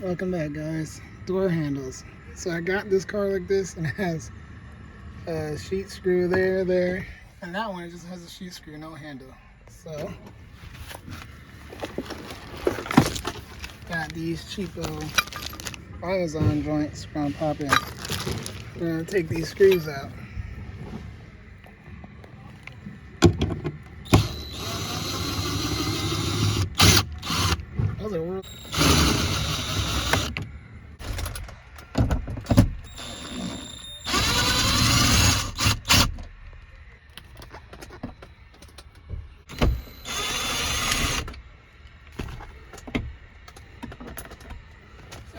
Welcome back, guys. Door handles. So I got this car like this, and it has a sheet screw there, and that one just has a sheet screw, no handle. So got these cheapo Amazon joints gonna pop in. We're gonna take these screws out. Those are real.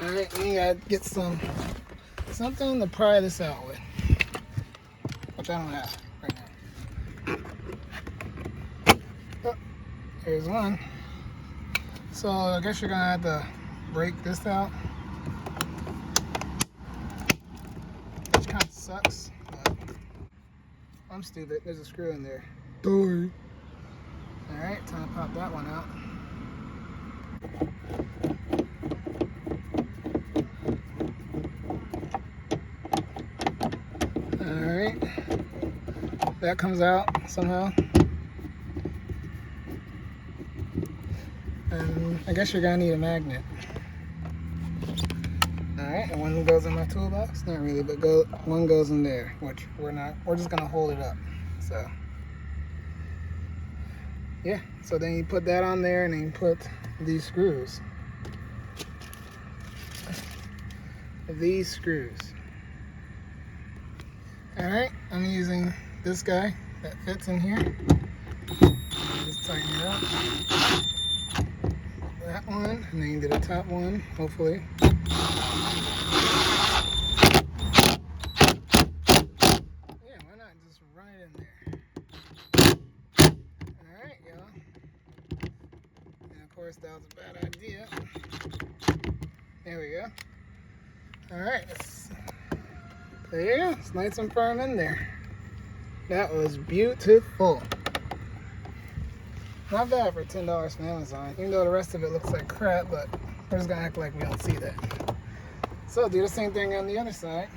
Alright, we gotta get something to pry this out with, which I don't have right now. Oh, here's one. So I guess you're gonna have to break this out, which kind of sucks, but I'm stupid. There's a screw in there. Alright, time to pop that one out. Alright, that comes out somehow. And I guess you're gonna need a magnet. Alright, and one goes in my toolbox. Not really, but one goes in there, which we're just gonna hold it up. So yeah, so then you put that on there, and then you put these screws. Alright, I'm using this guy that fits in here. Just tighten it up. That one, and then you do the top one, hopefully. Yeah, why not just run it in there? Alright, y'all. And of course, that was a bad idea. There we go. Alright, there you go. It's nice and firm in there. That was beautiful. Not bad for $10 from Amazon, even though the rest of it looks like crap, but we're just gonna act like we don't see that. So do the same thing on the other side.